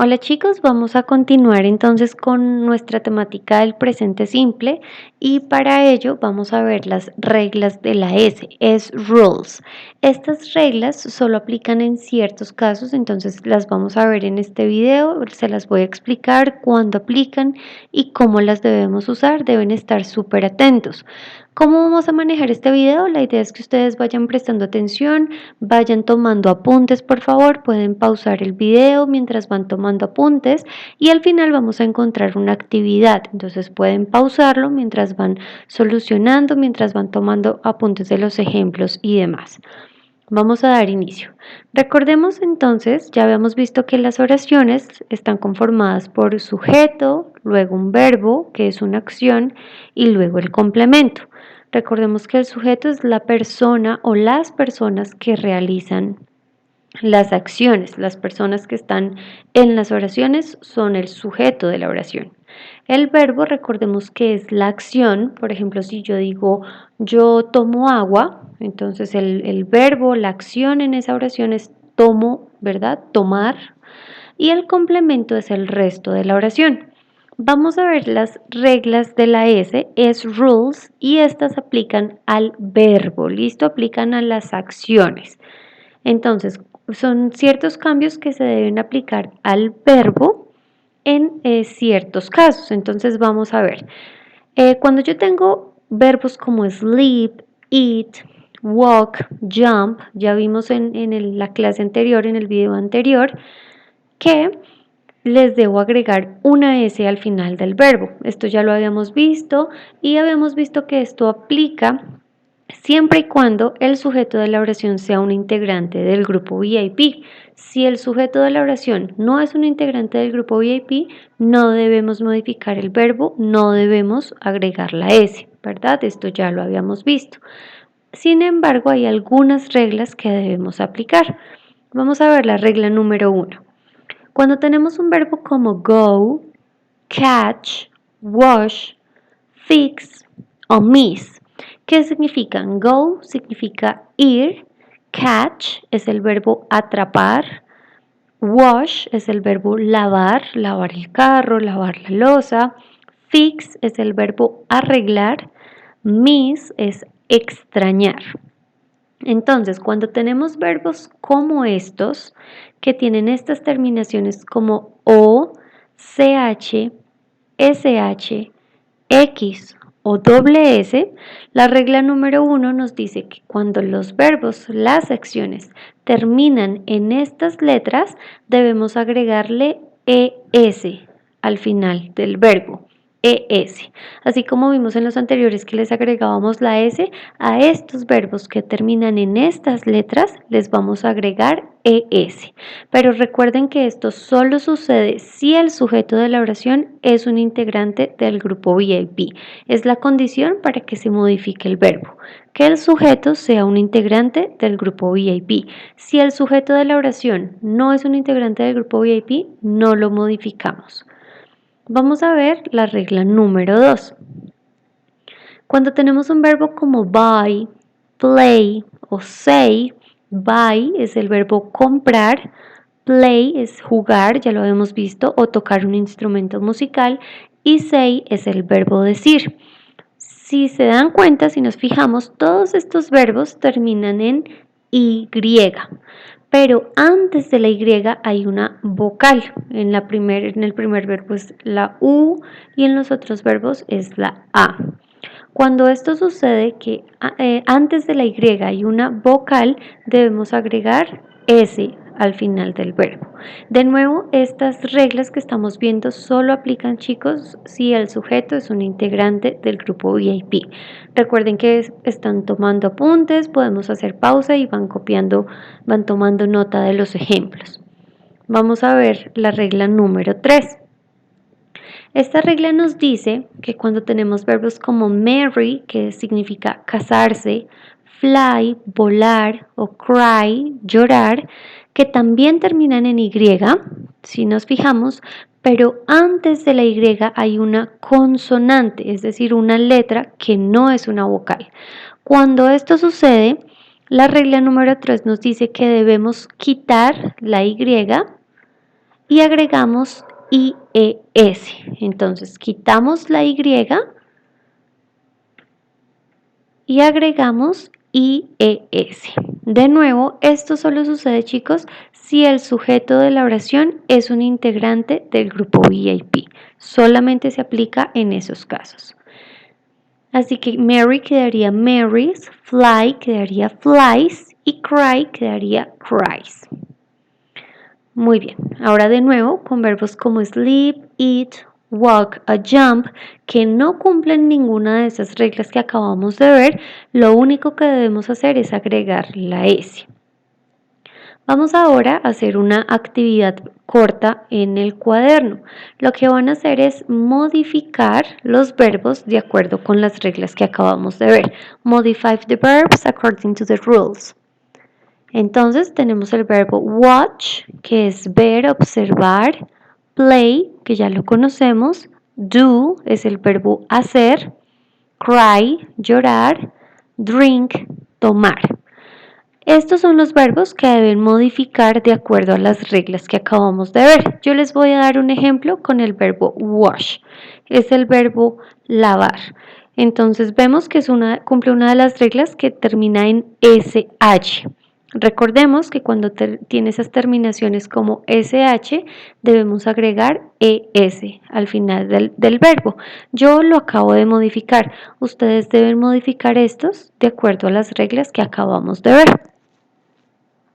Hola chicos, vamos a continuar entonces con nuestra temática del presente simple y para ello vamos a ver las reglas de la S, es rules. Estas reglas solo aplican en ciertos casos, entonces las vamos a ver en este video, se las voy a explicar cuándo aplican y cómo las debemos usar, deben estar súper atentos. ¿Cómo vamos a manejar este video? La idea es que ustedes vayan prestando atención, vayan tomando apuntes, por favor, pueden pausar el video mientras van tomando apuntes y al final vamos a encontrar una actividad, entonces pueden pausarlo mientras van solucionando, mientras van tomando apuntes de los ejemplos y demás. Vamos a dar inicio. Recordemos entonces, ya habíamos visto que las oraciones están conformadas por sujeto, luego un verbo, que es una acción, y luego el complemento. Recordemos que el sujeto es la persona o las personas que realizan las acciones. Las personas que están en las oraciones son el sujeto de la oración. El verbo, recordemos que es la acción. Por ejemplo, si yo digo yo tomo agua, entonces el verbo, la acción en esa oración es tomo, ¿verdad? Tomar. Y el complemento es el resto de la oración. Vamos a ver las reglas de la S, es rules, y estas aplican al verbo, ¿listo? Aplican a las acciones. Entonces, son ciertos cambios que se deben aplicar al verbo en ciertos casos. Entonces, vamos a ver. Cuando yo tengo verbos como sleep, eat, walk, jump, ya vimos en la clase anterior, en el video anterior, que les debo agregar una S al final del verbo. Esto ya lo habíamos visto y habíamos visto que esto aplica siempre y cuando el sujeto de la oración sea un integrante del grupo VIP. Si el sujeto de la oración no es un integrante del grupo VIP, no debemos modificar el verbo, no debemos agregar la S, ¿verdad? Esto ya lo habíamos visto. Sin embargo, hay algunas reglas que debemos aplicar. Vamos a ver la regla número 1. Cuando tenemos un verbo como go, catch, wash, fix o miss, ¿qué significan? Go significa ir, catch es el verbo atrapar, wash es el verbo lavar, lavar el carro, lavar la loza, fix es el verbo arreglar, miss es extrañar. Entonces, cuando tenemos verbos como estos, que tienen estas terminaciones como o, ch, sh, x o doble s, la regla número 1 nos dice que cuando los verbos, las acciones, terminan en estas letras, debemos agregarle es al final del verbo. ES. Así como vimos en los anteriores que les agregábamos la S, a estos verbos que terminan en estas letras les vamos a agregar ES. Pero recuerden que esto solo sucede si el sujeto de la oración es un integrante del grupo VIP. Es la condición para que se modifique el verbo, que el sujeto sea un integrante del grupo VIP. Si el sujeto de la oración no es un integrante del grupo VIP, no lo modificamos. Vamos a ver la regla número 2. Cuando tenemos un verbo como buy, play o say, buy es el verbo comprar, play es jugar, ya lo hemos visto, o tocar un instrumento musical, y say es el verbo decir. Si se dan cuenta, si nos fijamos, todos estos verbos terminan en Y, pero antes de la Y hay una vocal. En el primer verbo es la U y en los otros verbos es la A. Cuando esto sucede, que antes de la Y hay una vocal, debemos agregar S al final del verbo. De nuevo, estas reglas que estamos viendo solo aplican, chicos, si el sujeto es un integrante del grupo VIP. Recuerden que están tomando apuntes, podemos hacer pausa y van copiando, van tomando nota de los ejemplos. Vamos a ver la regla número 3. Esta regla nos dice que cuando tenemos verbos como marry, que significa casarse, fly, volar o cry, llorar, que también terminan en Y, si nos fijamos, pero antes de la Y hay una consonante, es decir, una letra que no es una vocal. Cuando esto sucede, la regla número 3 nos dice que debemos quitar la Y y agregamos IES. Entonces quitamos la Y y agregamos IES. De nuevo, esto solo sucede, chicos, si el sujeto de la oración es un integrante del grupo VIP. Solamente se aplica en esos casos. Así que Mary quedaría marries, fly quedaría flies y cry quedaría cries. Muy bien, ahora de nuevo con verbos como sleep, eat, walk, a jump, que no cumplen ninguna de esas reglas que acabamos de ver, lo único que debemos hacer es agregar la S. Vamos ahora a hacer una actividad corta en el cuaderno. Lo que van a hacer es modificar los verbos de acuerdo con las reglas que acabamos de ver. Modify the verbs according to the rules. Entonces tenemos el verbo watch, que es ver, observar, play, que ya lo conocemos, do es el verbo hacer, cry, llorar, drink, tomar. Estos son los verbos que deben modificar de acuerdo a las reglas que acabamos de ver. Yo les voy a dar un ejemplo con el verbo wash. Es el verbo lavar. Entonces vemos que cumple una de las reglas que termina en SH. Recordemos que cuando tiene esas terminaciones como SH, debemos agregar ES al final del verbo. Yo lo acabo de modificar. Ustedes deben modificar estos de acuerdo a las reglas que acabamos de ver.